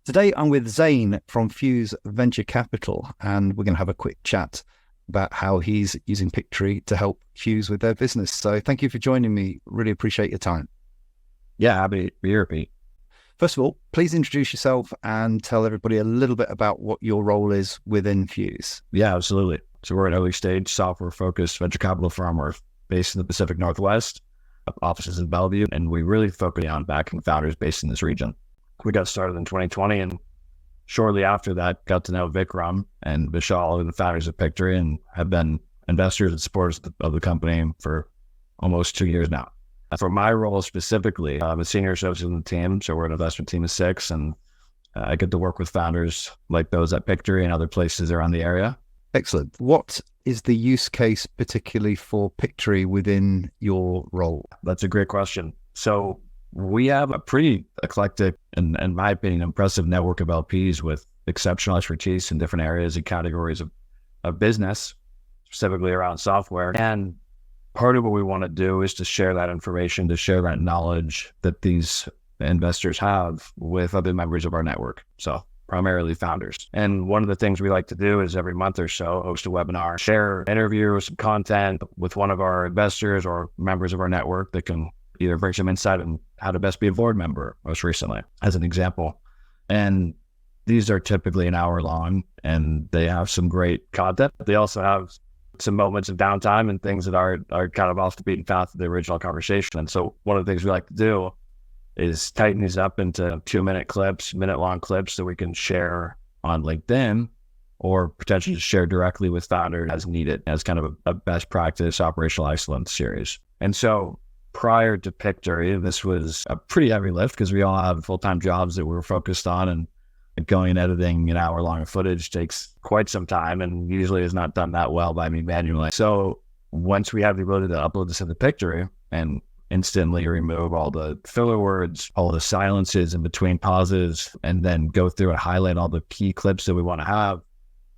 Today, I'm with Zane from Fuse Venture Capital, and we're going to have a quick chat about how he's using Pictory to help Fuse with their business. So thank you for joining me. Really appreciate your time. Yeah, happy to be here, Pete. First of all, please introduce yourself and tell everybody a little bit about what your role is within Fuse. Yeah, absolutely. So we're an early stage software-focused venture capital firm. We're based in the Pacific Northwest, offices in Bellevue, and we really focus on backing founders based in this region. We got started in 2020, and shortly after that, got to know Vikram and Vishal, the founders of Pictory, and have been investors and supporters of the company for almost 2 years now. For my role specifically, I'm a senior associate in the team, so we're an investment team of 6, and I get to work with founders like those at Pictory and other places around the area. Excellent. What is the use case particularly for Pictory within your role? That's a great question. So we have a pretty eclectic and, in my opinion, impressive network of LPs with exceptional expertise in different areas and categories of business, specifically around software. And part of what we want to do is to share that information, to share that knowledge that these investors have with other members of our network. So primarily founders. And one of the things we like to do is every month or so host a webinar, share interviews, some content with one of our investors or members of our network that can either bring some insight on how to best be a board member, most recently, as an example. And these are typically an hour long, and they have some great content. They also have some moments of downtime and things that are kind of off the beaten path of the original conversation. And so one of the things we like to do is tighten these up into 2-minute clips, minute-long clips that we can share on LinkedIn or potentially just share directly with founders as needed, as kind of a best practice operational excellence series. And so prior to Pictory, this was a pretty heavy lift because we all have full-time jobs that we're focused on, and going and editing an hour-long footage takes quite some time and usually is not done that well by me manually. So once we have the ability to upload this into Pictory and instantly remove all the filler words, all the silences in between pauses, and then go through and highlight all the key clips that we want to have,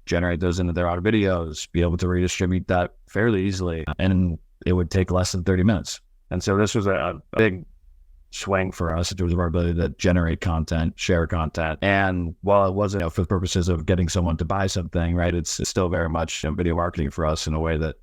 generate those into their own videos, be able to redistribute that fairly easily, and it would take less than 30 minutes. And so this was a big swing for us in terms of our ability to generate content, share content. And while it wasn't for the purposes of getting someone to buy something, right, it's still very much video marketing for us in a way that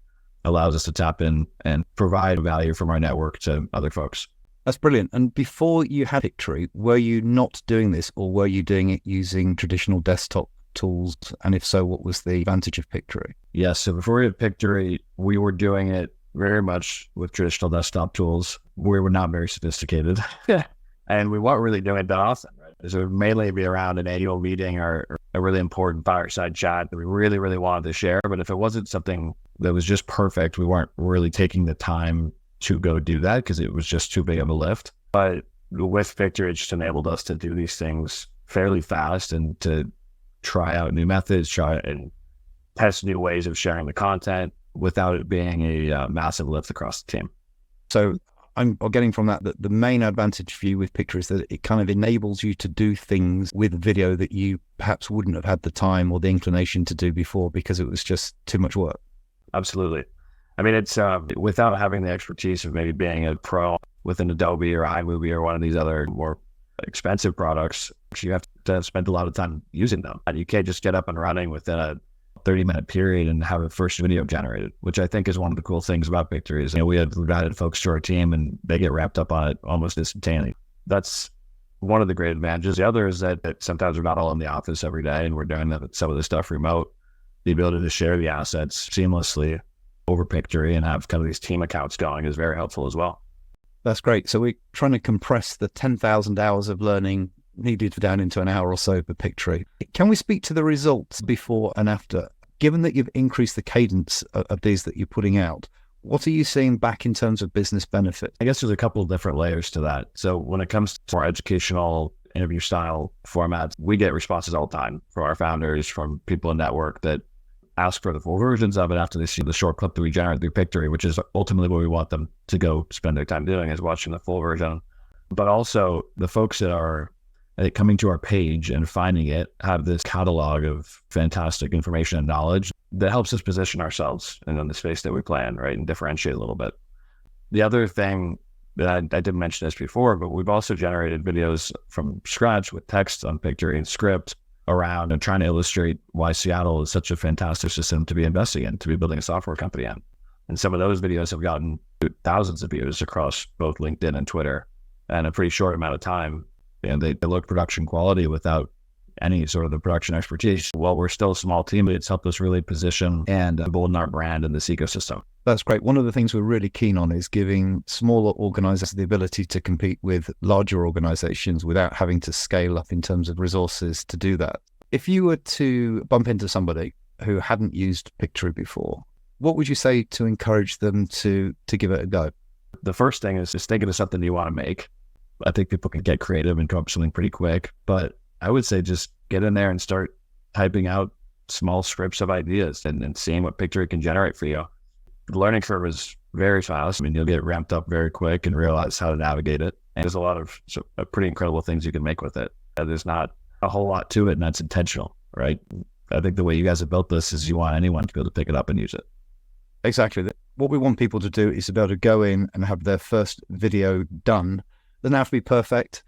allows us to tap in and provide value from our network to other folks. That's brilliant. And before you had Pictory, were you not doing this, or were you doing it using traditional desktop tools? And if so, what was the advantage of Pictory? Yes. So before we had Pictory, we were doing it very much with traditional desktop tools. We were not very sophisticated. And we weren't really doing it that often, right? So it would mainly be around an annual meeting or a really important fireside chat that we really, really wanted to share. But if it wasn't something that was just perfect, we weren't really taking the time to go do that because it was just too big of a lift. But with Pictory, it just enabled us to do these things fairly fast and to try out new methods, try and test new ways of sharing the content without it being a massive lift across the team. So I'm getting from that the main advantage for you with Pictory is that it kind of enables you to do things with video that you perhaps wouldn't have had the time or the inclination to do before because it was just too much work. Absolutely. I mean, it's without having the expertise of maybe being a pro with an Adobe or iMovie or one of these other more expensive products, you have to spend a lot of time using them. And you can't just get up and running within a 30-minute period and have a first video generated, which I think is one of the cool things about Pictory is, we've added folks to our team and they get wrapped up on it almost instantaneously. That's one of the great advantages. The other is that sometimes we're not all in the office every day and we're doing some of the stuff remote. The ability to share the assets seamlessly over Pictory and have kind of these team accounts going is very helpful as well. That's great. So we're trying to compress the 10,000 hours of learning needed down into an hour or so for Pictory. Can we speak to the results before and after? Given that you've increased the cadence of these that you're putting out, what are you seeing back in terms of business benefit? I guess there's a couple of different layers to that. So when it comes to our educational interview style formats, we get responses all the time from our founders, from people in network that ask for the full versions of it after they see the short clip that we generate through Pictory, which is ultimately what we want them to go spend their time doing, is watching the full version. But also the folks that are coming to our page and finding it have this catalog of fantastic information and knowledge that helps us position ourselves in the space that we play in, right, and differentiate a little bit. The other thing I didn't mention this before, but we've also generated videos from scratch with text on Pictory and script around and trying to illustrate why Seattle is such a fantastic system to be investing in, to be building a software company in. And some of those videos have gotten thousands of views across both LinkedIn and Twitter in a pretty short amount of time. And they look production quality without any sort of the production expertise. While we're still a small team, it's helped us really position and embolden our brand in this ecosystem. That's great. One of the things we're really keen on is giving smaller organizations the ability to compete with larger organizations without having to scale up in terms of resources to do that. If you were to bump into somebody who hadn't used Pictory before, what would you say to encourage them to give it a go? The first thing is just thinking of something you want to make. I think people can get creative and come up with something pretty quick, but I would say just get in there and start typing out small scripts of ideas and seeing what Pictory can generate for you. The learning curve is very fast. I mean, you'll get ramped up very quick and realize how to navigate it. And there's a lot of pretty incredible things you can make with it. There's not a whole lot to it, and that's intentional, right? I think the way you guys have built this is you want anyone to be able to pick it up and use it. Exactly. What we want people to do is to be able to go in and have their first video done. Doesn't have to be perfect.